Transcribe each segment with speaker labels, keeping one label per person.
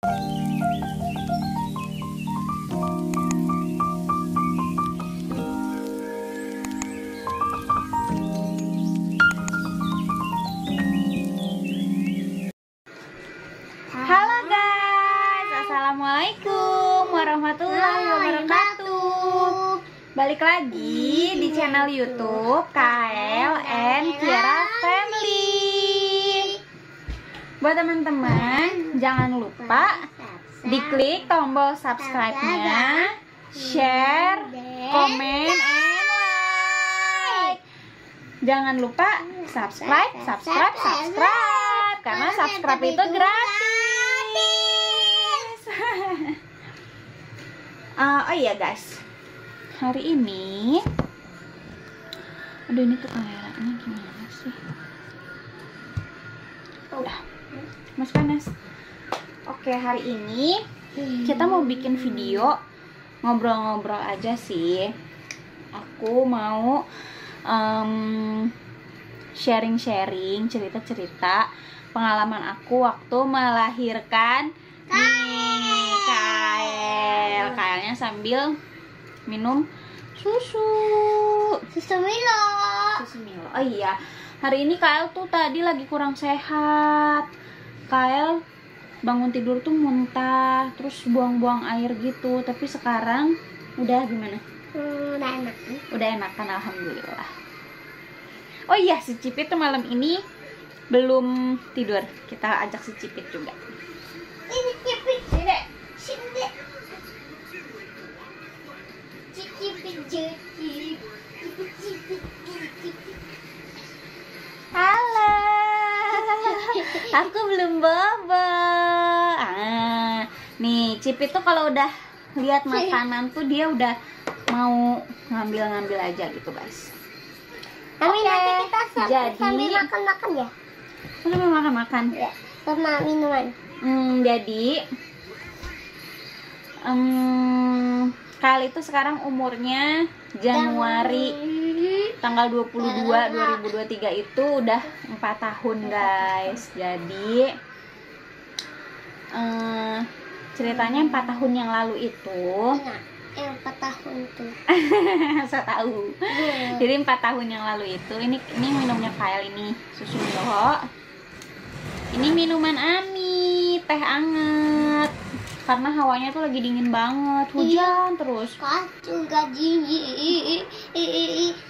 Speaker 1: Halo guys, assalamualaikum warahmatullahi wabarakatuh. Balik lagi di channel YouTube Kael and Kiara Family. Buat teman-teman, jangan lupa diklik tombol subscribe-nya, share, komen, and like. Jangan lupa subscribe, karena subscribe itu gratis. Oh iya guys, hari ini, aduh ini tuh kameranya gimana sih? Udah, Mas panas. Oke, hari ini kita mau bikin video ngobrol-ngobrol aja sih. Aku mau sharing-sharing cerita-cerita pengalaman aku waktu melahirkan nih Kaelnya sambil minum susu Milo. Oh iya, hari ini Kael tuh tadi lagi kurang sehat. Kael bangun tidur tuh muntah, terus buang-buang air gitu. Tapi sekarang udah gimana? Udah enakan, alhamdulillah. Oh iya, si Cipit tuh malam ini belum tidur. Kita ajak si Cipit juga.
Speaker 2: Ini Cipit, sini.
Speaker 1: Halo. Aku belum bobo. Nih Cipit tuh kalau udah lihat makanan tuh dia udah mau ngambil aja gitu guys.
Speaker 2: Tapi nanti kita sambil
Speaker 1: Jadi
Speaker 2: makan-makan ya?
Speaker 1: sambil makan-makan
Speaker 2: Ya, sama minuman.
Speaker 1: Jadi Kael itu sekarang umurnya Januari tanggal 22 2023 itu udah 4 tahun guys. Jadi ceritanya 4 tahun yang lalu itu
Speaker 2: 4 tahun tuh.
Speaker 1: saya tahu. Jadi 4 tahun yang lalu itu ini minumnya Kael, ini susu Milo. Ini minuman Ani, teh anget. Karena hawanya tuh lagi dingin banget, hujan terus.
Speaker 2: Kacung gaji.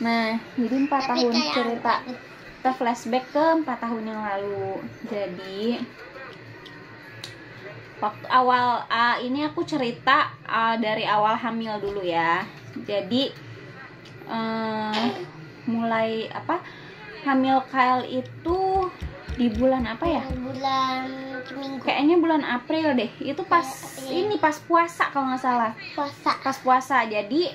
Speaker 1: Nah, jadi 4 tahun cerita. Kita flashback ke 4 tahun yang lalu. Jadi waktu awal ini aku cerita dari awal hamil dulu ya. Jadi mulai hamil Kael itu di bulan apa ya?
Speaker 2: Bulan Minggu.
Speaker 1: Kayaknya bulan April deh. Itu pas ini pas puasa kalau nggak salah. Pas puasa. Jadi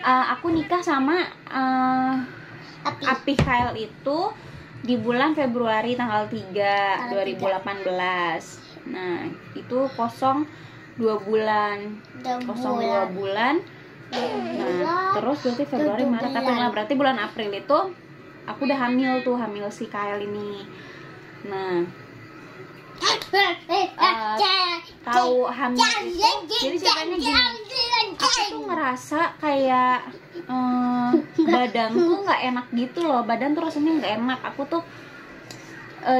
Speaker 1: aku nikah sama Api Kael itu di bulan Februari tanggal 3 2018. Nah, itu kosong 2 bulan. Kosong 2 bulan. Nah, terus berarti Februari, Maret, April. Nah, berarti bulan April itu aku udah hamil si Kael ini. Nah, tahu hamil itu, jadi ceritanya gini, aku tuh ngerasa kayak badanku nggak enak gitu loh. Badan tuh rasanya nggak enak. Aku tuh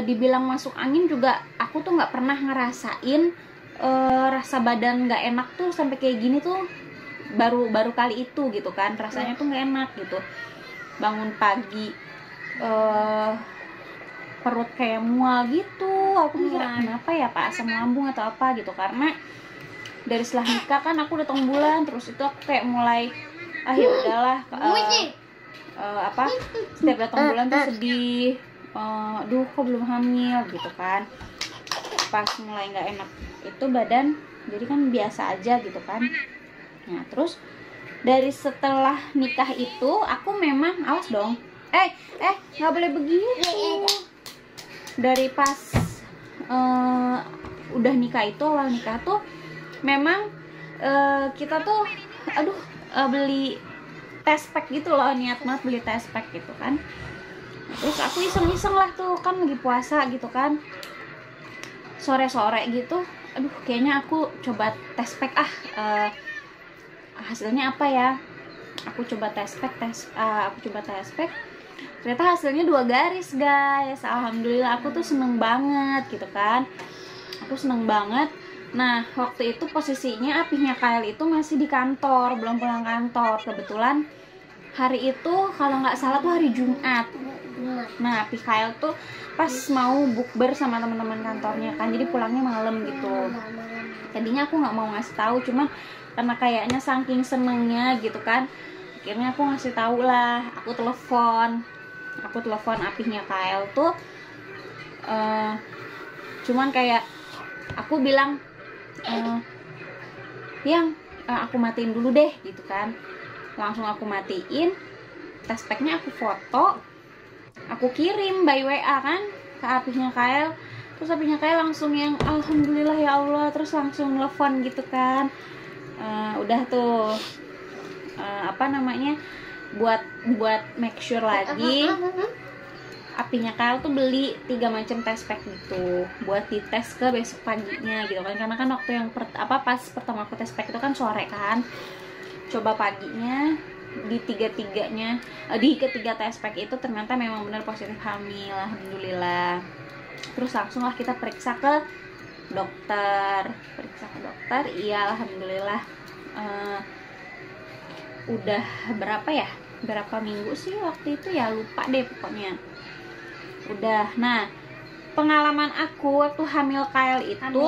Speaker 1: dibilang masuk angin juga, aku tuh nggak pernah ngerasain rasa badan nggak enak tuh sampai kayak gini tuh baru kali itu gitu kan. Rasanya tuh nggak enak gitu. Bangun pagi perut kayak mual gitu. Aku mikir kenapa ya, Pak, asam lambung atau apa gitu. Karena dari setelah nikah kan aku udah 3 bulan, terus itu aku kayak mulai ya udahlah, setiap datang bulan tuh sedih, duh kok belum hamil gitu kan. Pas mulai nggak enak itu badan, jadi kan biasa aja gitu kan. Nah terus dari setelah nikah itu aku memang awas dong, nggak boleh begitu. Dari pas udah nikah itu, awal nikah tuh memang kita tuh beli test pack gitu loh, niat banget beli test pack gitu kan. Terus aku iseng-iseng lah tuh, kan lagi puasa gitu kan, sore-sore gitu, aduh kayaknya aku coba tes pack hasilnya apa ya. Aku coba tes pack, ternyata hasilnya 2 garis guys. Alhamdulillah, aku tuh seneng banget gitu kan, aku seneng banget. Nah waktu itu posisinya Apihnya Kael itu masih di kantor, belum pulang kantor. Kebetulan hari itu kalau nggak salah tuh hari Jumat. Nah Apih Kael tuh pas mau bukber sama teman-teman kantornya kan, jadi pulangnya malam gitu. Tadinya aku nggak mau ngasih tahu, cuma karena kayaknya saking senengnya gitu kan, akhirnya aku ngasih tahu lah. Aku telepon Apihnya Kael tuh, cuman kayak aku bilang, yang aku matiin dulu deh gitu kan. Langsung aku matiin, tes packnya aku foto, aku kirim by WA kan ke Apihnya Kael. Terus Apihnya Kael langsung yang alhamdulillah ya Allah, terus langsung telepon gitu kan. Udah tuh buat make sure lagi, Apihnya Kael tuh beli 3 macam test pack gitu buat dites ke besok paginya gitu kan. Karena kan waktu yang pas pertama aku test pack itu kan sore kan, coba paginya di ketiga test pack itu ternyata memang benar positif hamil, alhamdulillah. Terus langsung lah kita periksa ke dokter, iya alhamdulillah. Udah berapa minggu sih waktu itu ya, lupa deh pokoknya. Udah. Nah pengalaman aku waktu hamil Kael itu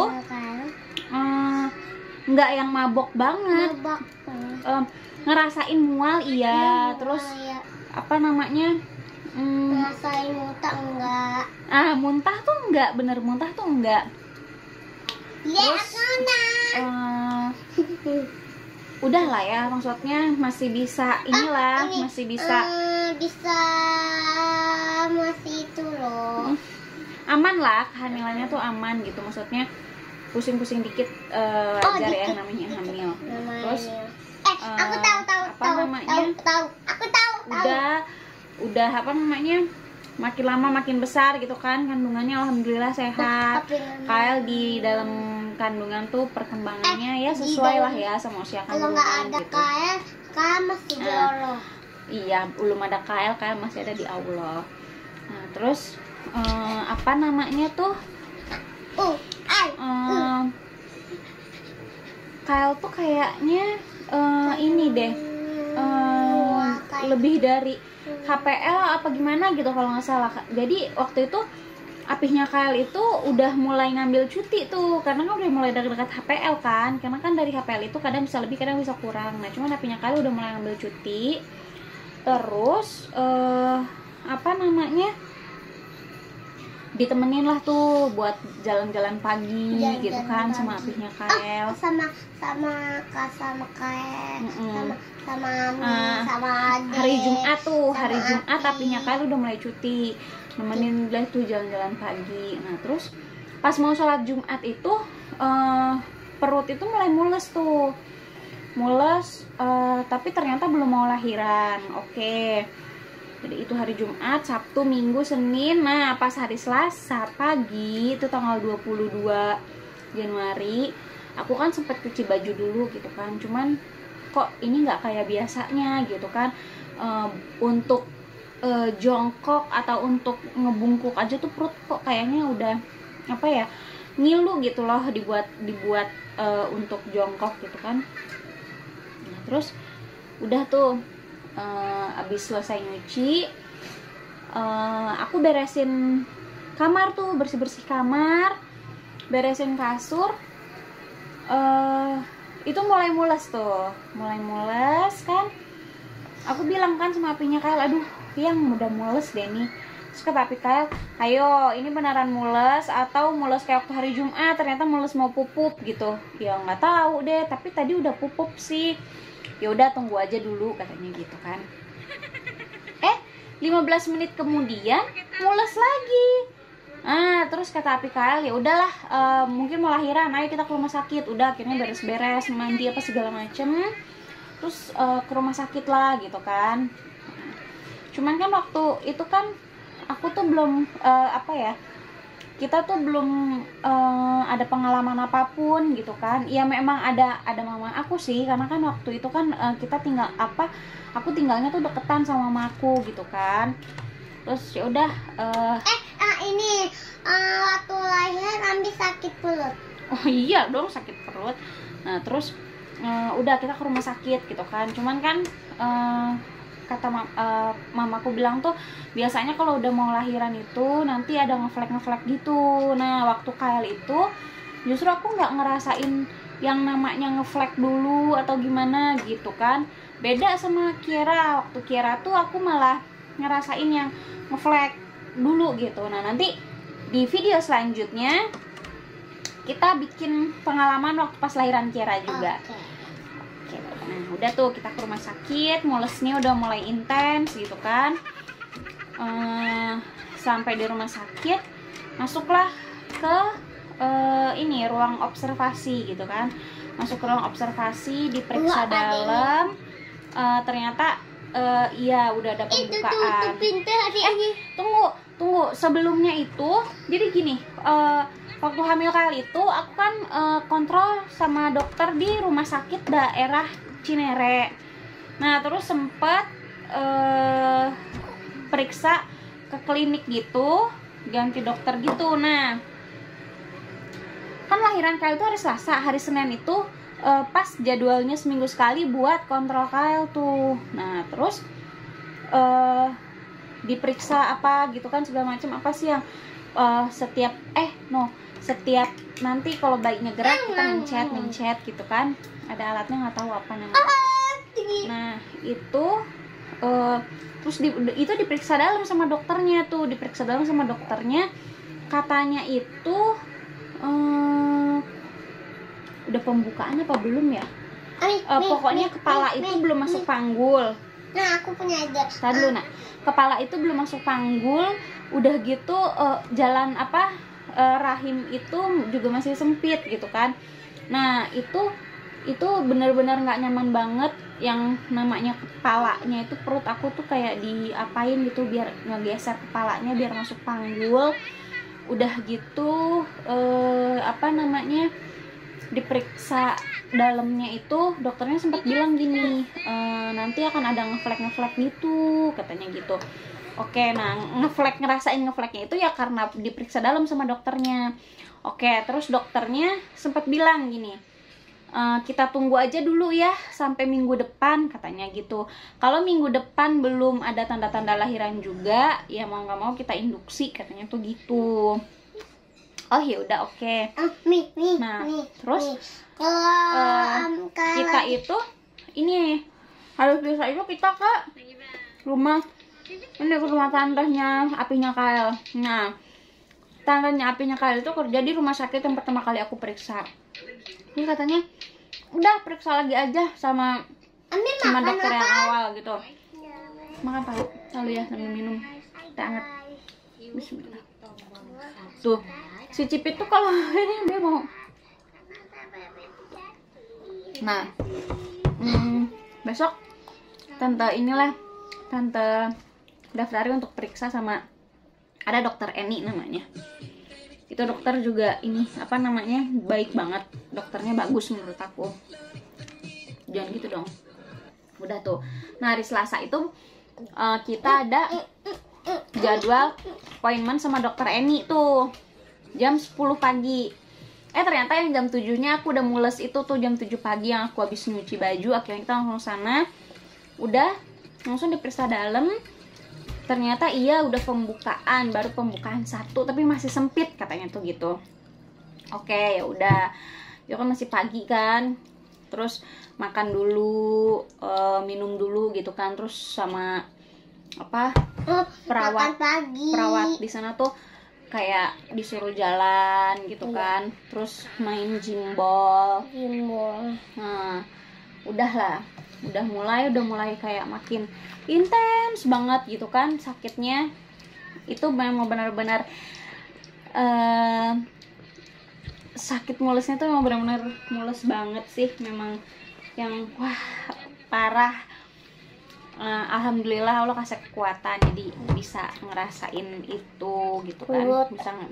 Speaker 1: nggak yang mabok banget, ngerasain mual iya, terus apa namanya,
Speaker 2: ngerasain muntah enggak?
Speaker 1: Muntah tuh enggak, bener muntah tuh enggak. Terus udah lah ya, maksudnya masih bisa inilah, masih bisa
Speaker 2: masih itu loh,
Speaker 1: aman lah, kehamilannya tuh aman gitu, maksudnya pusing-pusing dikit wajar ya, namanya hamil. Terus
Speaker 2: aku tahu.
Speaker 1: Udah apa namanya, makin lama makin besar gitu kan kandungannya, alhamdulillah sehat. Kael di dalam kandungan tuh perkembangannya ya sesuai lah ya sama usia
Speaker 2: kalau
Speaker 1: kandungan
Speaker 2: nggak ada
Speaker 1: gitu.
Speaker 2: Kael masih di Allah.
Speaker 1: Iya, belum ada Kael masih ada di Allah. Nah terus apa namanya tuh, Kael tuh kayaknya ini deh, lebih dari HPL apa gimana gitu kalau nggak salah. Jadi waktu itu Apihnya Kael itu udah mulai ngambil cuti tuh, karena kan udah mulai dekat HPL kan, karena kan dari HPL itu kadang bisa lebih kadang bisa kurang. Nah cuman Apihnya Kael udah mulai ngambil cuti. Terus apa namanya, ditemenin lah tuh buat jalan-jalan pagi gitu kan sama Apihnya Kael,
Speaker 2: sama Kael, sama Ade.
Speaker 1: hari Jumat Apihnya Kael udah mulai cuti, nemenin lah tuh jalan-jalan pagi. Nah terus pas mau sholat Jumat itu perut itu mulai mules, tapi ternyata belum mau lahiran. Oke. Jadi itu hari Jumat, Sabtu, Minggu, Senin. Nah pas hari Selasa pagi itu tanggal 22 Januari, aku kan sempet cuci baju dulu gitu kan, cuman kok ini nggak kayak biasanya gitu kan. Untuk jongkok atau untuk ngebungkuk aja tuh perut kok kayaknya udah apa ya, ngilu gitu loh, dibuat untuk jongkok gitu kan. Nah terus udah tuh abis selesai nyuci, aku beresin kamar tuh, bersih-bersih kamar, beresin kasur. Itu mulai mules kan. Aku bilang kan sama Apihnya Kael, aduh yang udah mules deh nih. Terus kata Apih Kael, ayo ini beneran mules atau mules kayak waktu hari Jumat, ternyata mules mau pupup gitu. Ya nggak tahu deh, tapi tadi udah pupup sih. Ya udah tunggu aja dulu katanya gitu kan. 15 menit kemudian mules lagi. Terus kata Apih Kael, ya udahlah, mungkin mau lahiran, ayo kita ke rumah sakit. Udah akhirnya beres-beres, mandi apa segala macem, terus ke rumah sakit lah gitu kan. Cuman kan waktu itu kan aku tuh belum kita tuh belum ada pengalaman apapun gitu kan. Ya memang ada mama aku sih, karena kan waktu itu kan kita tinggal aku tinggalnya tuh deketan sama mamaku gitu kan. Terus ya udah
Speaker 2: ini waktu lahir Ambi sakit perut.
Speaker 1: oh iya dong, sakit perut. Nah terus udah kita ke rumah sakit gitu kan. Cuman kan kata mamaku bilang tuh biasanya kalau udah mau lahiran itu nanti ada ngeflek gitu. Nah waktu Kyle itu justru aku nggak ngerasain yang namanya ngeflek dulu atau gimana gitu kan. Beda sama Kiera, waktu Kiera tuh aku malah ngerasain yang ngeflek dulu gitu. Nah nanti di video selanjutnya kita bikin pengalaman waktu pas lahiran Kiera juga. Oke. Nah udah tuh kita ke rumah sakit, mulesnya udah mulai intens gitu kan. Sampai di rumah sakit, masuklah ke ini ruang observasi gitu kan. Masuk ke ruang observasi, diperiksa dalam. Ternyata iya udah ada pembukaan. Tunggu sebelumnya itu jadi gini, waktu hamil kali itu aku kan kontrol sama dokter di rumah sakit daerah Cinere. Nah terus sempet periksa ke klinik gitu, ganti dokter gitu. Nah kan lahiran Kyle itu hari Selasa, hari Senin itu pas jadwalnya seminggu sekali buat kontrol Kyle tuh. Nah terus diperiksa apa gitu kan segala macam, apa sih yang setiap nanti kalau bayinya gerak kita mencet gitu kan, ada alatnya nggak tahu apa namanya. Nah itu terus itu diperiksa dalam sama dokternya tuh, katanya itu udah pembukaan apa belum ya? Pokoknya kepala itu belum masuk panggul.
Speaker 2: Nah aku punya ide.
Speaker 1: Tadi dulu nak, kepala itu belum masuk panggul, udah gitu jalan rahim itu juga masih sempit gitu kan. Nah itu benar-benar nggak nyaman banget, yang namanya kepalanya itu, perut aku tuh kayak diapain gitu biar ngegeser kepalanya biar masuk panggul. Udah gitu diperiksa dalamnya itu dokternya sempat bilang gini, nanti akan ada ngeflek gitu katanya gitu. Oke, nah ngerasain ngefleknya itu ya karena diperiksa dalam sama dokternya. Oke, terus dokternya sempat bilang gini, kita tunggu aja dulu ya sampai minggu depan katanya gitu. Kalau minggu depan belum ada tanda-tanda lahiran juga, ya mau nggak mau kita induksi katanya tuh gitu. Oh ya udah oke. Nah terus kita itu ini harus bisa itu kita ke rumah tantenya apinya Kyle. Nah tantenya apinya Kyle itu kerja di rumah sakit yang pertama kali aku periksa. Ini katanya udah periksa lagi aja sama dokter yang awal gitu. Makan tahu ya sambil minum teh hangat. Bismillah. Tuh si Cipit tuh kalau ini dia mau. Nah besok tante daftarin untuk periksa sama ada dokter Eni namanya. Itu dokter juga ini baik banget, dokternya bagus menurut aku. Jangan gitu dong. Udah tuh. Nah hari Selasa itu kita ada jadwal appointment sama dokter Eni tuh jam 10 pagi. Ternyata yang jam 7-nya aku udah mules itu tuh jam 7 pagi yang aku habis nyuci baju. Akhirnya kita langsung sana. Udah langsung diperiksa dalam. Ternyata iya udah pembukaan, baru pembukaan 1 tapi masih sempit katanya tuh gitu. Oke, ya udah. Ya kan masih pagi kan. Terus makan dulu, minum dulu gitu kan. Terus sama perawat di sana tuh kayak disuruh jalan gitu kan, terus main gimbal. Nah udah mulai kayak makin intens banget gitu kan sakitnya. Itu memang benar-benar sakit mulesnya tuh memang benar-benar mules banget sih, memang yang wah parah. alhamdulillah Allah kasih kekuatan jadi bisa ngerasain itu gitu kan,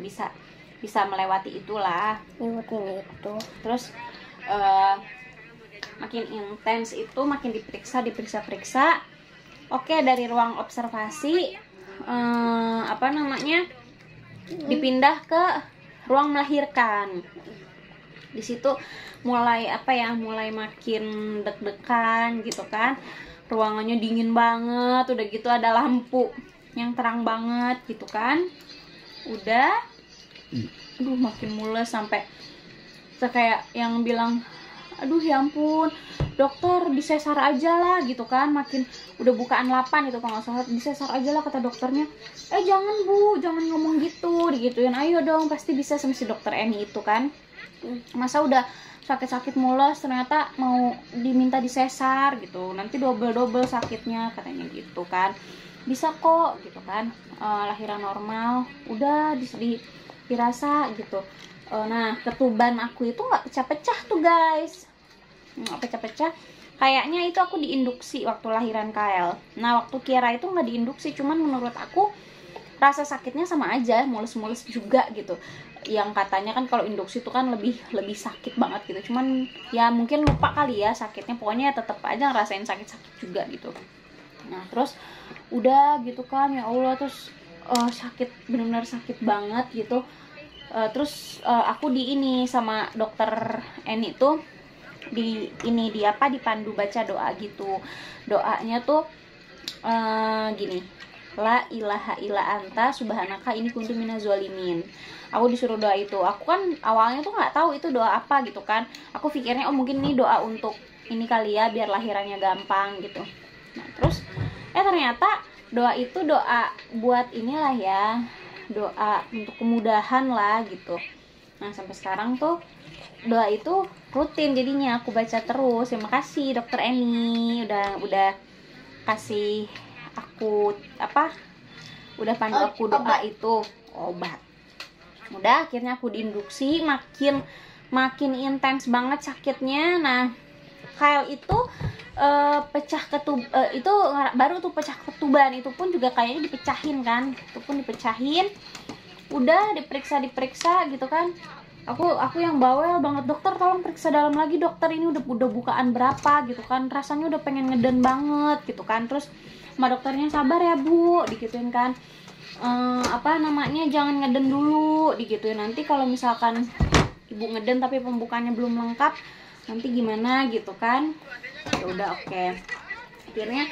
Speaker 1: bisa melewati itulah.
Speaker 2: Itu.
Speaker 1: Terus makin intens itu, makin diperiksa. Oke, dari ruang observasi dipindah ke ruang melahirkan. Di situ mulai mulai makin deg-degan gitu kan. Ruangannya dingin banget, udah gitu ada lampu yang terang banget gitu kan. Udah makin mules sampai kayak yang bilang, aduh ya ampun dokter disesar aja lah gitu kan. Makin udah bukaan 8 itu kalau nggak salah, disesar aja lah kata dokternya. Jangan bu, jangan ngomong gitu, digituin. Ayo dong, pasti bisa sama si dokter Eni itu kan. Masa udah sakit-sakit mules ternyata mau diminta disesar gitu, nanti double sakitnya katanya gitu kan. Bisa kok gitu kan, lahiran normal, udah dirasa gitu. Nah ketuban aku itu nggak pecah-pecah tuh guys, nggak pecah-pecah. Kayaknya itu aku diinduksi waktu lahiran Kael. Nah waktu Kiara itu nggak diinduksi, cuman menurut aku rasa sakitnya sama aja, mules-mules juga gitu. Yang katanya kan kalau induksi itu kan lebih sakit banget gitu, cuman ya mungkin lupa kali ya sakitnya, pokoknya tetap aja ngerasain sakit-sakit juga gitu. Nah terus udah gitu kan, ya Allah, terus sakit, benar-benar sakit banget gitu. Terus aku ini sama dokter Eni tuh dipandu baca doa gitu. Doanya tuh gini, la ilaha illa anta subhanaka ini kuntu minaz zalimin. Aku disuruh doa itu. Aku kan awalnya tuh nggak tahu itu doa apa gitu kan. Aku pikirnya mungkin ini doa untuk ini kali ya, biar lahirannya gampang gitu. Nah terus ternyata doa itu doa buat inilah ya, doa untuk kemudahan lah gitu. Nah sampai sekarang tuh doa itu rutin jadinya aku baca terus. Terima kasih dokter Eni udah kasih aku udah pandu aku doa itu, obat. Udah akhirnya aku diinduksi, makin intens banget sakitnya. Nah Kael itu itu baru tuh pecah ketuban, itu pun juga kayaknya dipecahin kan, itu pun dipecahin. Udah diperiksa gitu kan. Aku yang bawel banget, dokter tolong periksa dalam lagi dokter, ini udah bukaan berapa gitu kan, rasanya udah pengen ngeden banget gitu kan. Terus sama dokternya, sabar ya bu, digituin kan. Jangan ngeden dulu, digituin. Nanti kalau misalkan ibu ngeden tapi pembukaannya belum lengkap, nanti gimana gitu kan. Ya udah oke. Akhirnya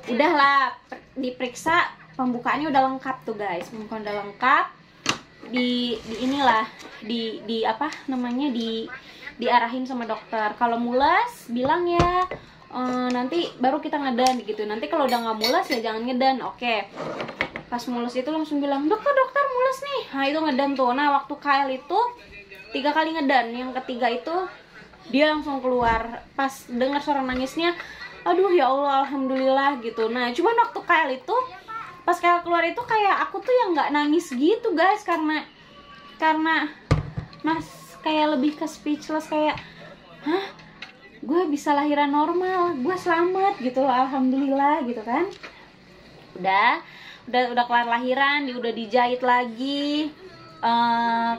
Speaker 1: udahlah diperiksa, pembukaannya udah lengkap tuh guys, pembukaan udah lengkap. Diarahin sama dokter, kalau mules bilang ya nanti baru kita ngeden gitu. Nanti kalau udah nggak mules ya jangan ngeden. Oke. Pas mules itu langsung bilang, dokter mules nih. Nah itu ngeden tuh. Nah waktu Kael itu 3 kali ngeden, yang ketiga itu dia langsung keluar. Pas dengar suara nangisnya, aduh ya Allah alhamdulillah gitu. Nah cuman waktu Kael itu, pas Kael keluar itu kayak aku tuh yang nggak nangis gitu guys, karena kayak lebih ke speechless, kayak hah, gue bisa lahiran normal, gue selamat gitu, alhamdulillah gitu kan. Udah kelar lahiran, udah dijahit lagi.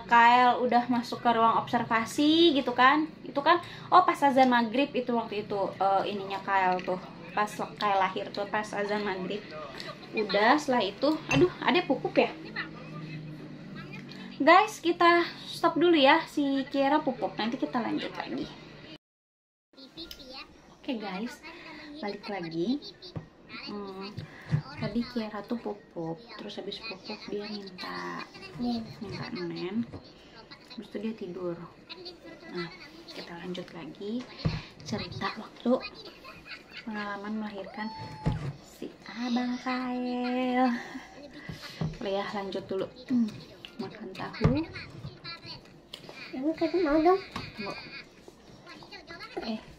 Speaker 1: Kael udah masuk ke ruang observasi gitu kan. Itu kan pas azan maghrib itu waktu itu ininya Kael tuh, pas Kael lahir tuh pas azan maghrib. Udah setelah itu, aduh ada pupuk ya guys, kita stop dulu ya, si Kiara pupuk, nanti kita lanjut lagi. Oke guys, balik lagi. Tadi Kiara tuh pupuk, terus habis pupuk dia minta nenen, terus itu dia tidur. Nah kita lanjut lagi cerita waktu pengalaman melahirkan si abang Kael. Ya lanjut dulu. Makan tahu.
Speaker 2: Kamu mau dong?
Speaker 1: Mau.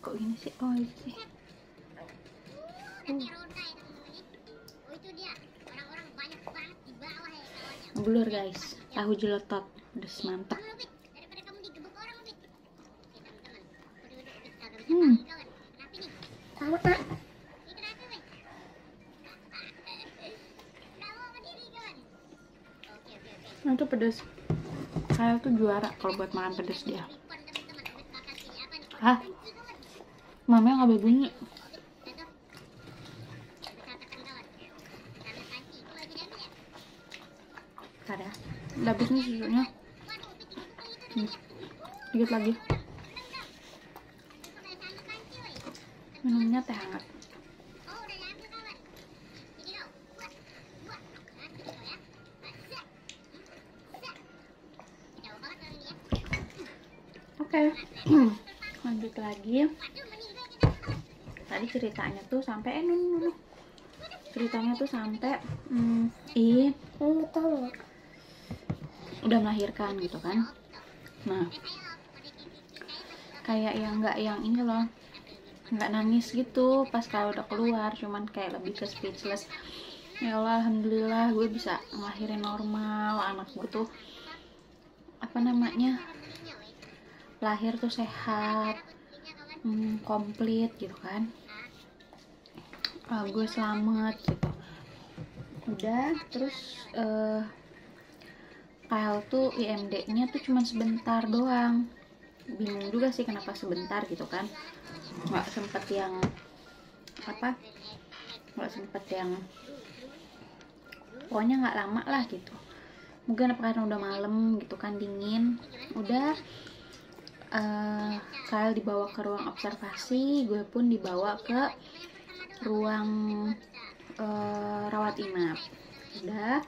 Speaker 1: Kok gini sih? Oh ini sih. Blur guys, tahu jeletot, udah mantap. tuh pedes. Kyle tuh juara kalau buat makan pedes dia. Ah, mamanya nggak boleh bunyi. Ada. Udah habis nih susunya. Dikit lagi. Minumnya teh hangat. Oke. Lanjut lagi. Tadi ceritanya tuh sampai ceritanya tuh sampai udah melahirkan gitu kan. Nah, kayak yang ini loh, nggak nangis gitu pas kalau udah keluar, cuman kayak lebih ke speechless. Ya Allah, alhamdulillah gue bisa ngelahirin normal. Anak gue tuh apa namanya, lahir tuh sehat, komplit gitu kan. Gue selamat gitu. Udah, terus Kyle tuh IMD-nya tuh cuma sebentar doang. Bingung juga sih kenapa sebentar gitu kan. Nggak sempet yang pokoknya nggak lama lah gitu. Mungkin apa karena udah malam gitu kan, dingin. Udah, Kyle dibawa ke ruang observasi, gue pun dibawa ke ruang rawat inap. Udah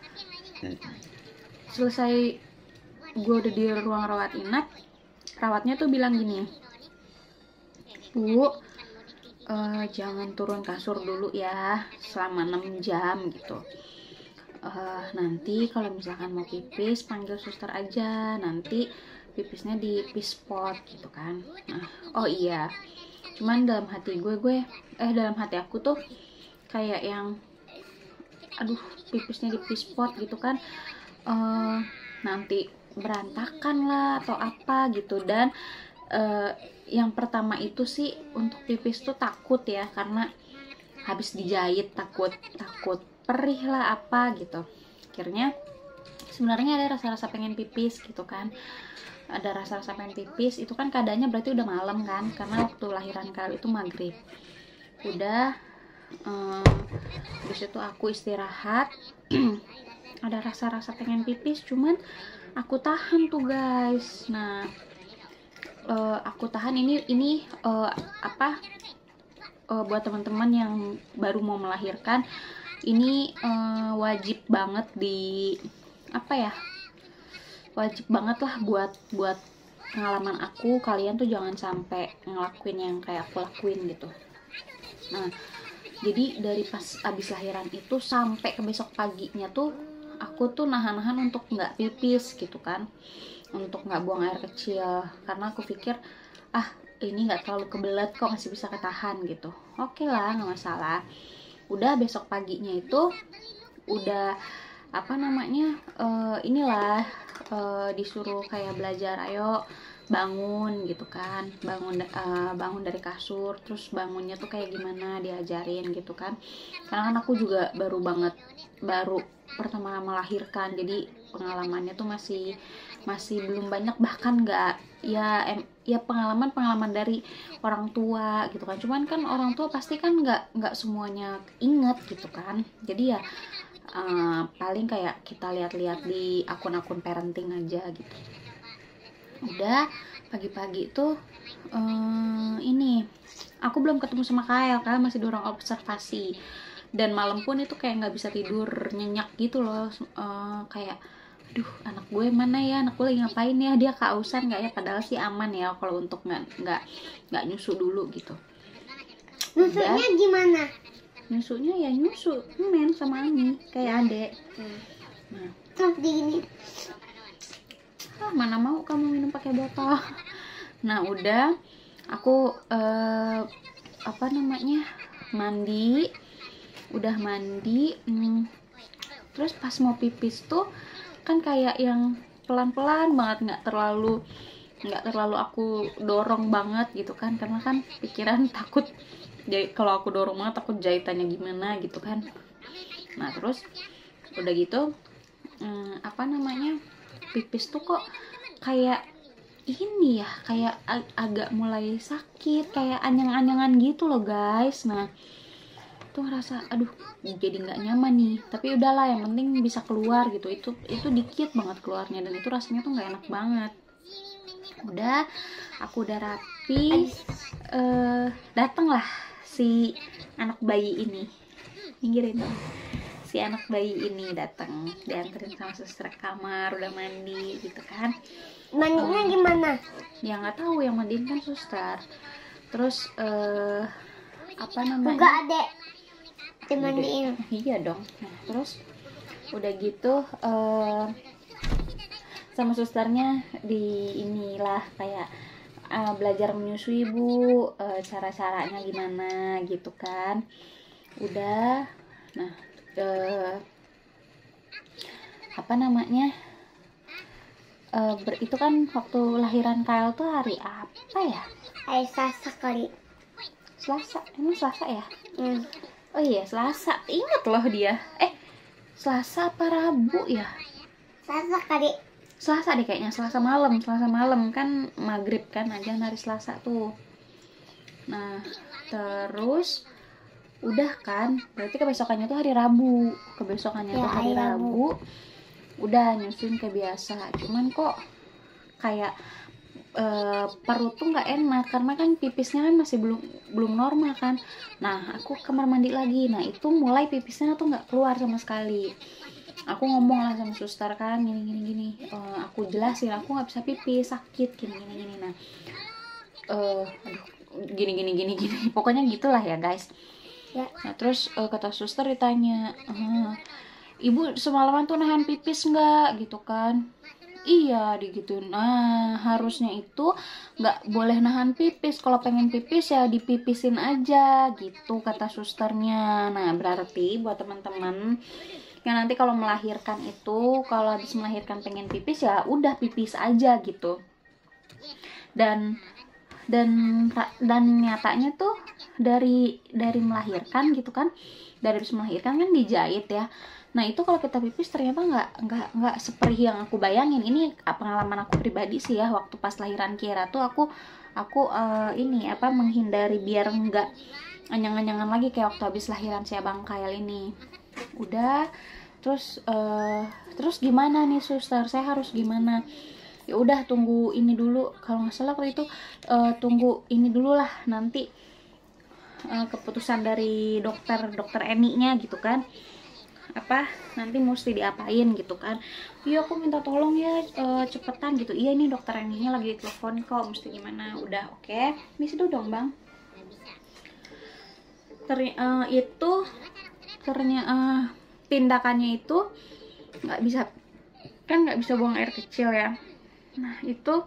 Speaker 1: selesai gue udah di ruang rawat inap, perawatnya tuh bilang gini, Bu, jangan turun kasur dulu ya selama 6 jam gitu. Nanti kalau misalkan mau pipis panggil suster aja, nanti pipisnya di pis spot gitu kan. Nah, oh iya, cuman dalam hati dalam hati aku tuh kayak yang aduh, pipisnya di pis spot gitu kan, nanti berantakan lah atau apa gitu. Dan yang pertama itu sih untuk pipis tuh takut ya, karena habis dijahit takut perih lah apa gitu. Akhirnya sebenarnya ada rasa-rasa pengen pipis gitu kan, ada rasa-rasa pengen pipis. Itu kan keadaannya berarti udah malam kan, karena waktu lahiran Kyle itu maghrib. Udah, habis itu aku istirahat. Ada rasa-rasa pengen pipis, cuman aku tahan tuh guys. Nah, aku tahan ini buat teman-teman yang baru mau melahirkan, ini wajib banget wajib banget lah buat pengalaman aku. Kalian tuh jangan sampai ngelakuin yang kayak aku lakuin gitu. Nah, jadi dari pas abis lahiran itu sampai ke besok paginya tuh aku tuh nahan-nahan untuk nggak pipis gitu kan, untuk nggak buang air kecil, karena aku pikir ini nggak terlalu kebelet kok, masih bisa ketahan gitu. Oke lah, nggak masalah. Udah besok paginya itu udah disuruh kayak belajar, ayo bangun gitu kan, bangun dari kasur, terus bangunnya tuh kayak gimana diajarin gitu kan. Karena kan aku juga baru pertama melahirkan, jadi pengalamannya tuh masih belum banyak, bahkan nggak ya pengalaman dari orang tua gitu kan. Cuman kan orang tua pasti kan nggak semuanya inget gitu kan. Jadi ya paling kayak kita lihat-lihat di akun-akun parenting aja gitu. Udah pagi-pagi tuh ini aku belum ketemu sama Kyle masih di ruang observasi. Dan malam pun itu kayak nggak bisa tidur nyenyak gitu loh, kayak aduh, anak gue mana ya, anak gue lagi ngapain ya, dia kehausan nggak ya. Padahal sih aman ya kalau untuk nggak nyusu dulu gitu.
Speaker 2: Nyusunya gimana?
Speaker 1: Nyusunya ya nyusu men sama Ami kayak adek. Nah,
Speaker 2: gini.
Speaker 1: Mana mau kamu minum pakai botol. Nah, udah aku mandi, terus pas mau pipis tuh kan kayak yang pelan-pelan banget, nggak terlalu aku dorong banget gitu kan, karena kan pikiran takut kalau aku dorong banget takut jahitannya gimana gitu kan. Nah, terus udah gitu pipis tuh kok kayak ini ya, kayak agak mulai sakit, kayak anyang-anyangan gitu loh guys. Nah tuh ngerasa aduh jadi nggak nyaman nih, tapi udahlah yang penting bisa keluar gitu. Itu dikit banget keluarnya, dan itu rasanya tuh nggak enak banget. Udah, aku udah rapi, datanglah si anak bayi ini, pinggirin dong. Si anak bayi ini datang, dianterin sama suster ke kamar, udah mandi gitu kan.
Speaker 2: Mandinya gimana?
Speaker 1: Ya nggak tahu, yang mandiin kan suster. Terus apa namanya?
Speaker 2: Enggak ada dimandiin.
Speaker 1: Iya dong. Nah, terus udah gitu sama susternya di inilah kayak belajar menyusui bu, cara-caranya gimana gitu kan. Udah, nah apa namanya, itu kan waktu lahiran Kyle tuh hari apa ya?
Speaker 2: Hari Selasa kali.
Speaker 1: Selasa, emang Selasa ya? Oh iya Selasa, inget loh dia. Selasa apa Rabu ya?
Speaker 2: Selasa kali.
Speaker 1: Selasa deh kayaknya, Selasa malam kan maghrib kan aja hari Selasa tuh. Nah terus udah kan, berarti kebesokannya tuh hari Rabu. Kebesokannya tuh hari Rabu. Udah nyusuin kayak biasa, cuman kok kayak perut tuh nggak enak karena kan pipisnya kan masih belum normal kan. Nah aku kamar mandi lagi, nah itu mulai pipisnya tuh nggak keluar sama sekali. Aku ngomong lah sama suster kan, gini, aku jelasin aku nggak bisa pipis, sakit gini. Nah aduh, gini pokoknya gitulah ya guys ya. Nah terus kata suster ditanya, ibu semalaman tuh nahan pipis nggak gitu kan. Iya digituin. Nah harusnya itu nggak boleh nahan pipis, kalau pengen pipis ya dipipisin aja gitu kata susternya. Nah berarti buat teman-teman yang nanti kalau melahirkan itu, kalau habis melahirkan pengen pipis ya udah pipis aja gitu. Dan nyatanya tuh dari melahirkan gitu kan, dari habis melahirkan kan dijahit ya. Nah itu kalau kita pipis ternyata nggak seperti yang aku bayangin. Ini pengalaman aku pribadi sih ya, waktu pas lahiran Kira tuh aku menghindari biar nggak anyang-anyangan lagi kayak waktu habis lahiran si Abang Kyle ini. Udah terus gimana nih suster, saya harus gimana? Ya udah tunggu ini dulu, kalau nggak salah waktu itu tunggu ini dulu lah nanti keputusan dari dokter Eni-nya gitu kan, apa nanti mesti diapain gitu kan. Iya aku minta tolong ya cepetan gitu. Iya ini dokter Eni-nya lagi telepon kok, mesti gimana. Udah oke. Misi dulu dong bang. Tindakannya itu nggak bisa buang air kecil ya. Nah itu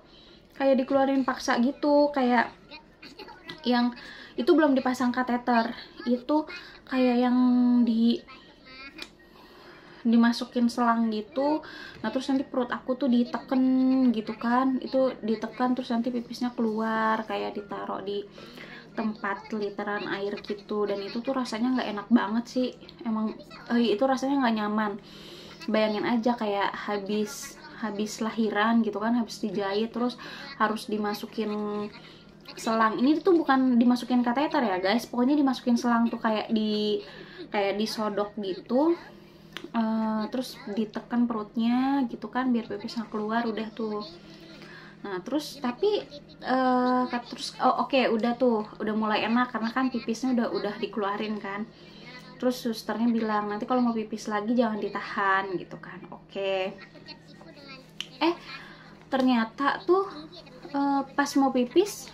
Speaker 1: kayak dikeluarin paksa gitu, kayak yang itu belum dipasang kateter, itu kayak yang dimasukin selang gitu. Nah terus nanti perut aku tuh diteken gitu kan, itu ditekan terus nanti pipisnya keluar, kayak ditaruh di tempat literan air gitu. Dan itu tuh rasanya nggak enak banget sih emang, itu rasanya nggak nyaman. Bayangin aja kayak habis lahiran gitu kan, habis dijahit terus harus dimasukin selang. Ini tuh bukan dimasukin kateter ya guys, pokoknya dimasukin selang tuh kayak disodok gitu. Terus ditekan perutnya gitu kan biar pipisnya keluar. Udah tuh. Nah terus tapi oke, udah mulai enak karena kan pipisnya udah dikeluarin kan. Terus susternya bilang nanti kalau mau pipis lagi jangan ditahan gitu kan. Oke. Ternyata tuh pas mau pipis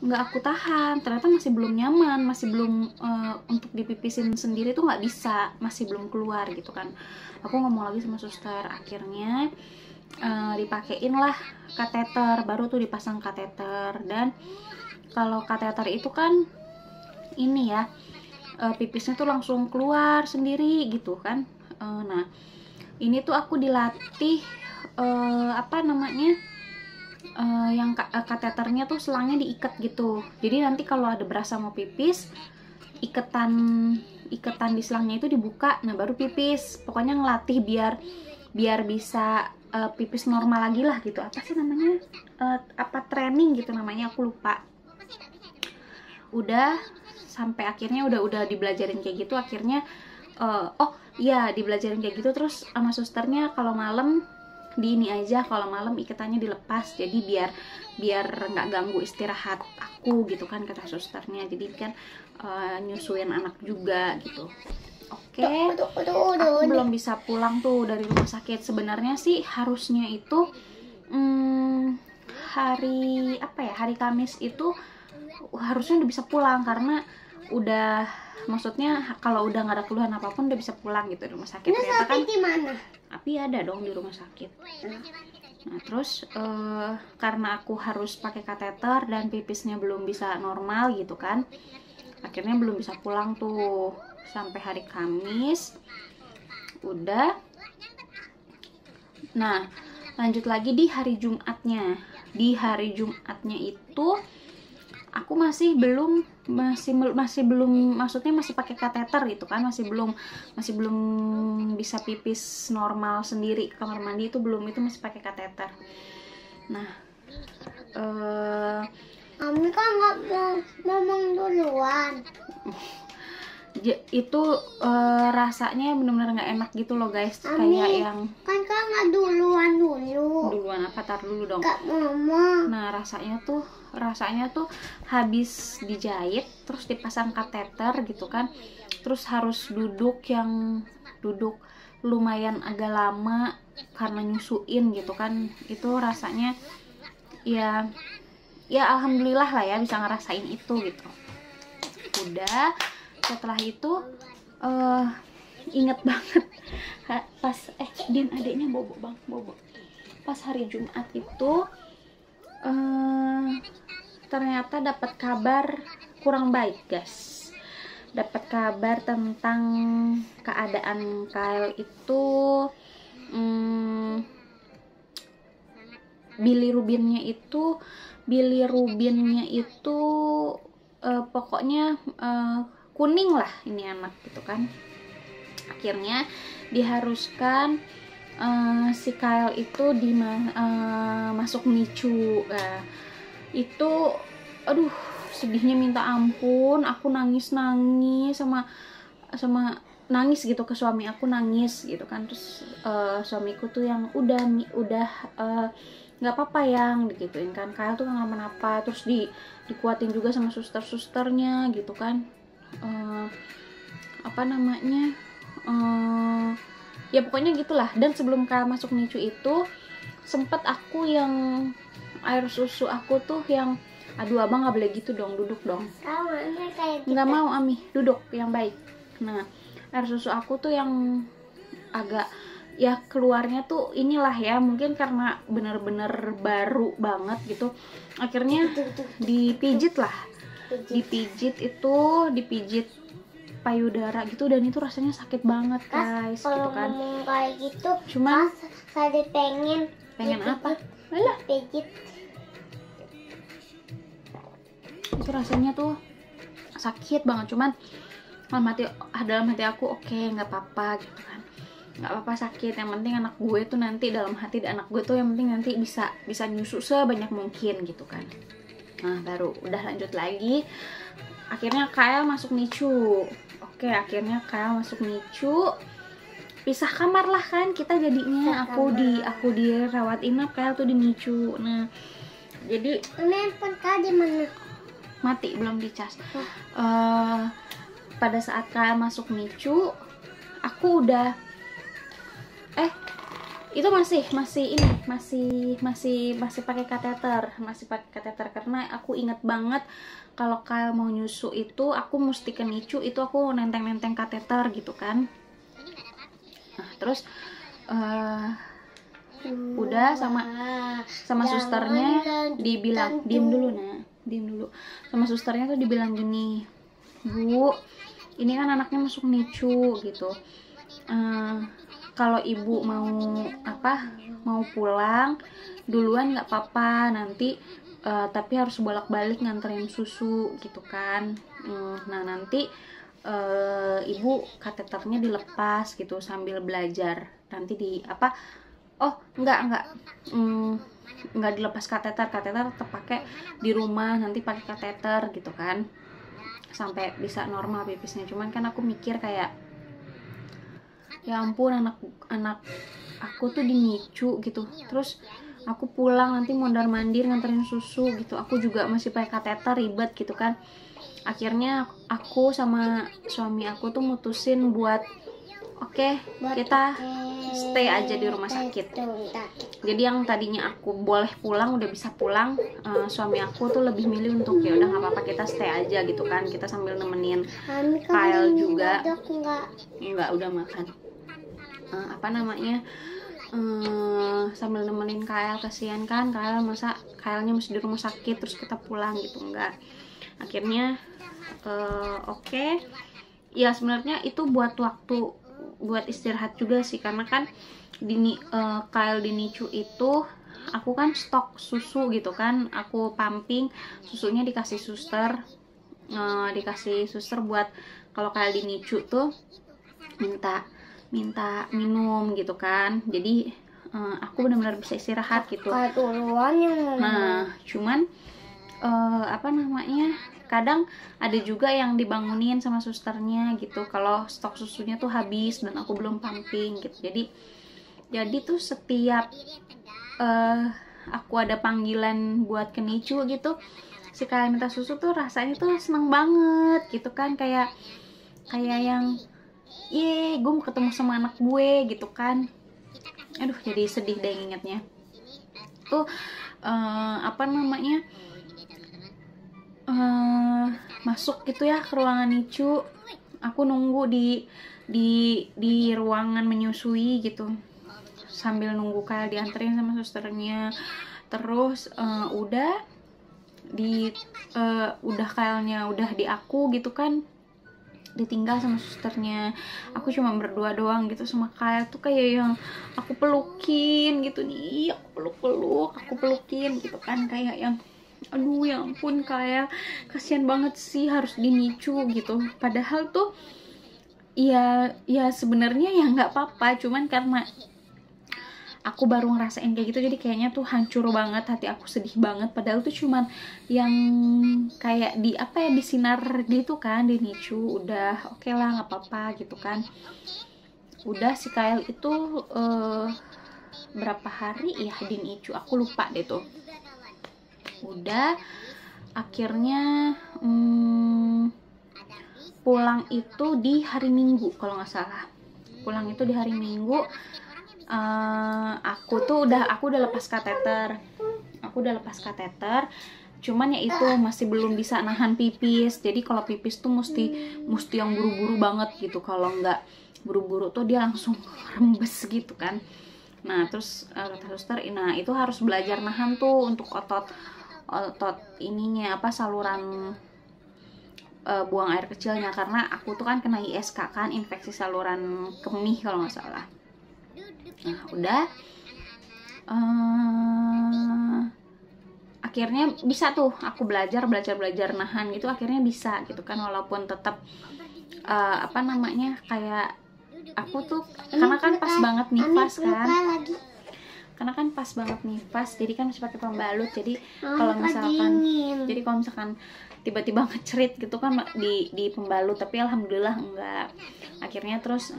Speaker 1: nggak aku tahan, ternyata masih belum nyaman, masih belum untuk dipipisin sendiri tuh nggak bisa, masih belum keluar gitu kan. Aku ngomong lagi sama suster, akhirnya dipakein lah kateter, baru tuh dipasang kateter. Dan kalau kateter itu kan ini ya, pipisnya tuh langsung keluar sendiri gitu kan. Nah ini tuh aku dilatih yang kateternya tuh selangnya diikat gitu. Jadi nanti kalau ada berasa mau pipis, iketan di selangnya itu dibuka, nah baru pipis. Pokoknya ngelatih biar bisa pipis normal lagi lah gitu. Apa sih namanya, apa training gitu namanya, aku lupa. Udah sampai akhirnya udah dibelajarin kayak gitu, akhirnya oh iya dibelajarin kayak gitu. Terus sama susternya kalau malam di ini aja, kalau malam ikatannya dilepas, jadi biar nggak ganggu istirahat aku gitu kan, kata susternya. Jadi kan nyusuin anak juga gitu. Oke, aku belum bisa pulang tuh dari rumah sakit. Sebenarnya sih harusnya itu hari apa ya, hari Kamis itu harusnya udah bisa pulang, karena udah, maksudnya kalau udah nggak ada keluhan apapun udah bisa pulang gitu di rumah sakit. Ternyata kan
Speaker 2: gimana?
Speaker 1: Api ada dong di rumah sakit. Nah terus karena aku harus pakai kateter dan pipisnya belum bisa normal gitu kan, akhirnya belum bisa pulang tuh sampai hari Kamis. Udah. Nah lanjut lagi di hari Jumatnya. Di hari Jumatnya itu aku masih belum, maksudnya masih pakai kateter gitu kan, masih belum bisa pipis normal sendiri ke kamar mandi, itu belum, itu masih pakai kateter. Nah
Speaker 2: Kami kan nggak mau ngomong duluan.
Speaker 1: itu rasanya benar-benar nggak enak gitu loh guys.
Speaker 2: Ami,
Speaker 1: kayak yang
Speaker 2: kan kau nggak duluan
Speaker 1: duluan apa, tar dulu dong.
Speaker 2: nggak ngomong.
Speaker 1: Nah rasanya tuh habis dijahit terus dipasang kateter gitu kan, terus harus duduk lumayan agak lama karena nyusuin gitu kan. Itu rasanya ya alhamdulillah lah ya bisa ngerasain itu gitu. Udah setelah itu inget banget pas Din adiknya bobo bang, bobo pas hari Jumat itu ternyata dapat kabar kurang baik guys. Dapat kabar tentang keadaan Kyle itu, bilirubinnya itu pokoknya kuning lah ini anak gitu kan. Akhirnya diharuskan si Kyle itu masuk NICU. Itu aduh sedihnya minta ampun. Aku nangis sama nangis gitu ke suami aku, nangis gitu kan. Terus suamiku tuh yang udah nggak apa-apa yang digituin kan, Kyle tuh nggak kenapa-napa. Terus dikuatin juga sama susternya gitu kan. Apa namanya, ya pokoknya gitulah. Dan sebelum Kyle masuk NICU itu sempet aku yang air susu aku tuh yang, aduh abang nggak boleh gitu dong, duduk dong. Nggak mau Ami, duduk yang baik. Nah air susu aku tuh yang agak ya keluarnya tuh inilah ya, mungkin karena bener-bener baru banget gitu. Akhirnya dipijit payudara gitu, dan itu rasanya sakit banget guys gitu kan.
Speaker 2: Kayak gitu
Speaker 1: Cuman
Speaker 2: saya pengen
Speaker 1: apa? Alah,
Speaker 2: pijit.
Speaker 1: itu rasanya tuh sakit banget. Cuman dalam hati aku oke, nggak apa-apa gitu kan, nggak apa-apa sakit, yang penting anak gue tuh nanti, dalam hati anak gue tuh yang penting nanti bisa nyusu sebanyak mungkin gitu kan. Nah baru udah lanjut lagi, akhirnya Kyle masuk NICU. Oke, akhirnya Kyle masuk NICU, pisah kamar lah kan kita jadinya. Aku dirawat inap, Kyle tuh di NICU. Nah jadi
Speaker 2: handphone kau di mana?
Speaker 1: mati, belum dicas. Pada saat Kyle masuk NICU, aku udah itu masih pakai kateter, karena aku inget banget kalau Kyle mau nyusu itu aku mesti ke NICU, itu aku nenteng kateter gitu kan. Nah terus udah sama susternya dibilang, diem dulu sama susternya tuh dibilang gini, Bu, ini kan anaknya masuk NICU gitu, kalau ibu mau pulang duluan nggak apa-apa nanti, tapi harus bolak-balik nganterin susu gitu kan. Nah nanti ibu kateternya dilepas gitu sambil belajar, nanti Oh enggak enggak dilepas kateter tetap pakai di rumah, nanti pakai kateter gitu kan sampai bisa normal pipisnya. Cuman kan aku mikir kayak ya ampun, anak aku tuh dinicu gitu, terus aku pulang nanti mondar-mandir nganterin susu gitu, aku juga masih pakai kateter, ribet gitu kan. Akhirnya aku sama suami aku tuh mutusin buat oke, kita stay aja di rumah sakit. Jadi yang tadinya aku boleh pulang udah bisa pulang, suami aku tuh lebih milih untuk ya udah nggak apa-apa kita stay aja gitu kan, kita sambil nemenin Kyle juga. Enggak, udah makan. Apa namanya, sambil nemenin Kyle, kasihan kan Kyle-nya masih di rumah sakit terus kita pulang gitu. Enggak, akhirnya oke. Ya sebenarnya itu buat waktu buat istirahat juga sih, karena kan Kyle dinicu itu aku kan stok susu gitu kan, aku pumping susunya, dikasih suster buat kalau Kyle dinicu tuh minta minum gitu kan. Jadi aku benar-benar bisa istirahat gitu. Nah cuman apa namanya, kadang ada juga yang dibangunin sama susternya gitu kalau stok susunya tuh habis dan aku belum pumping gitu. Jadi tuh setiap aku ada panggilan buat ke NICU gitu, si kalian minta susu tuh rasanya tuh seneng banget gitu kan, kayak yang gue mau ketemu sama anak gue gitu kan. Aduh jadi sedih deh ingetnya tuh. Apa namanya, masuk gitu ya ke ruangan NICU, aku nunggu di ruangan menyusui gitu sambil nunggu Kyle dianterin sama susternya. Terus udah Kyle-nya udah di aku gitu kan, ditinggal sama susternya. Aku cuma berdua doang gitu sama Kyle tuh, kayak yang aku pelukin gitu nih, aku pelukin gitu kan, kayak yang aduh ya ampun Kyle, kasihan banget sih harus dinicu gitu. Padahal tuh ya sebenarnya ya nggak apa-apa, cuman karena aku baru ngerasain kayak gitu jadi kayaknya tuh hancur banget, hati aku sedih banget. Padahal tuh cuman yang kayak disinar gitu kan, di NICU udah oke lah, nggak apa-apa gitu kan. Udah si Kyle itu berapa hari ya di NICU aku lupa deh tuh. Udah akhirnya pulang itu di hari Minggu kalau nggak salah. Pulang itu di hari Minggu. Aku udah lepas kateter, cuman ya itu masih belum bisa nahan pipis. Jadi kalau pipis tuh mesti yang buru-buru banget gitu, kalau nggak buru-buru tuh dia langsung rembes gitu kan. Nah terus kata suster, nah itu harus belajar nahan tuh untuk otot ininya, saluran buang air kecilnya, karena aku tuh kan kena ISK kan, infeksi saluran kemih kalau nggak salah. Nah udah akhirnya bisa tuh aku belajar nahan gitu, akhirnya bisa gitu kan, walaupun tetap apa namanya, kayak aku tuh karena kan pas banget nifas kan, jadi kan masih pakai pembalut. Jadi kalau misalkan tiba-tiba ngecerit gitu kan di pembalut, tapi alhamdulillah enggak. Akhirnya terus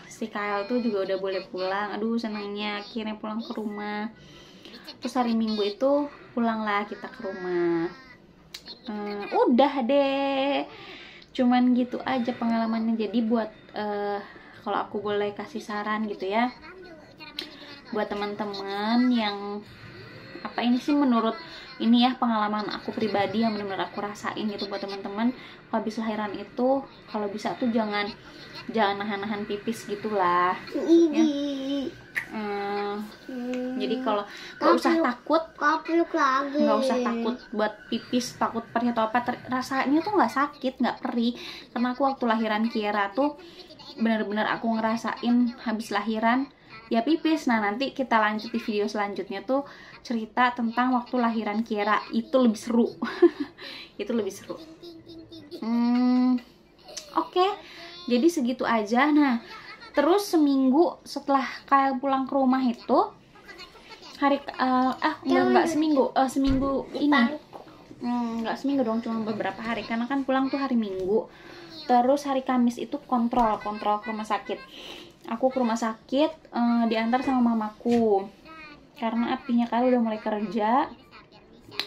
Speaker 1: si Kyle tuh juga udah boleh pulang. Aduh senangnya akhirnya pulang ke rumah. Terus hari Minggu itu pulanglah kita ke rumah. Udah deh, cuman gitu aja pengalamannya. Jadi buat kalau aku boleh kasih saran gitu ya, buat teman-teman yang ini sih menurut ini ya pengalaman aku pribadi yang benar-benar aku rasain gitu, buat teman-teman kalau habis lahiran itu kalau bisa tuh jangan nahan pipis gitulah ya. Jadi kalau nggak usah takut buat pipis, takut perih atau apa, rasanya tuh nggak sakit, nggak perih. Karena aku waktu lahiran Kiera tuh benar-benar aku ngerasain habis lahiran ya pipis. Nah nanti kita lanjut di video selanjutnya tuh cerita tentang waktu lahiran Kiera, itu lebih seru. Itu lebih seru. Oke, jadi segitu aja. Nah Terus seminggu setelah Kyle pulang ke rumah itu enggak seminggu, seminggu ini enggak seminggu dong, cuma beberapa hari karena kan pulang tuh hari Minggu. Terus hari Kamis itu kontrol ke rumah sakit. Aku ke rumah sakit diantar sama mamaku karena apinya Kyle udah mulai kerja,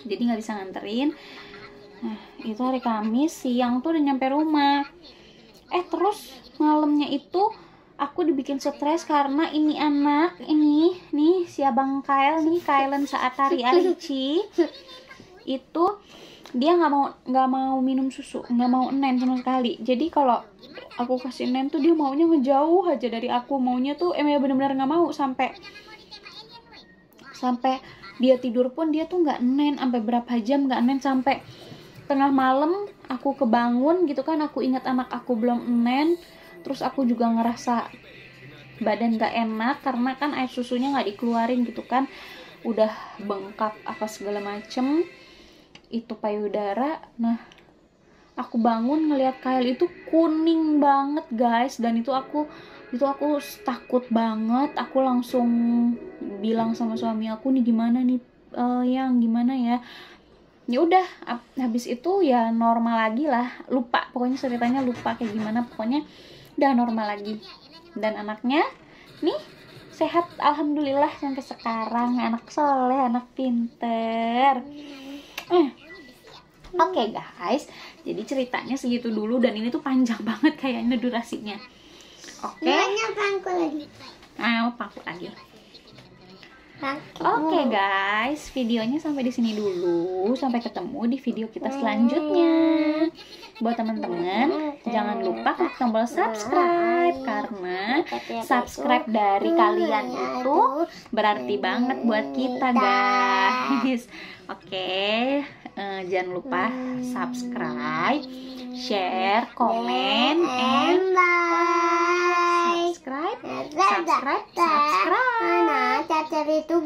Speaker 1: jadi nggak bisa nganterin. Nah itu hari Kamis siang tuh udah nyampe rumah. Terus malamnya itu aku dibikin stres karena ini anak ini nih si abang Kyle nih, Kylen Saatari Arici itu dia nggak mau minum susu, nggak mau nen sama sekali. Jadi kalau aku kasih nen tuh dia maunya ngejauh aja dari aku, maunya tuh benar-benar nggak mau. Sampai dia tidur pun dia tuh nggak nen, sampai berapa jam nggak nen, sampai tengah malam aku kebangun gitu kan, aku ingat anak aku belum nen. Terus aku juga ngerasa badan nggak enak karena kan air susunya nggak dikeluarin gitu kan, udah bengkak apa segala macem itu payudara. Nah aku bangun ngelihat Kyle itu kuning banget guys, dan itu aku takut banget. Aku langsung bilang sama suami aku, nih gimana nih yang gimana ya. Ya udah habis itu ya normal lagi lah, lupa pokoknya ceritanya, lupa kayak gimana, pokoknya udah normal lagi. Dan anaknya nih sehat alhamdulillah sampai sekarang, anak soleh, anak pinter. Oke guys, jadi ceritanya segitu dulu, dan ini tuh panjang banget kayaknya durasinya. Oke.
Speaker 2: Pangku lagi.
Speaker 1: Pangku lagi. Oke guys, videonya sampai di sini dulu. Sampai ketemu di video kita selanjutnya. Buat teman-teman, jangan lupa klik tombol subscribe karena subscribe dari kalian itu berarti banget buat kita guys. Oke, jangan lupa subscribe, share, komen, and subscribe.
Speaker 2: Nah, cacar itu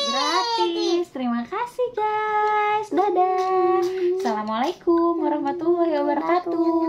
Speaker 1: Gratis. Terima kasih guys. Dadah. Assalamualaikum warahmatullahi wabarakatuh.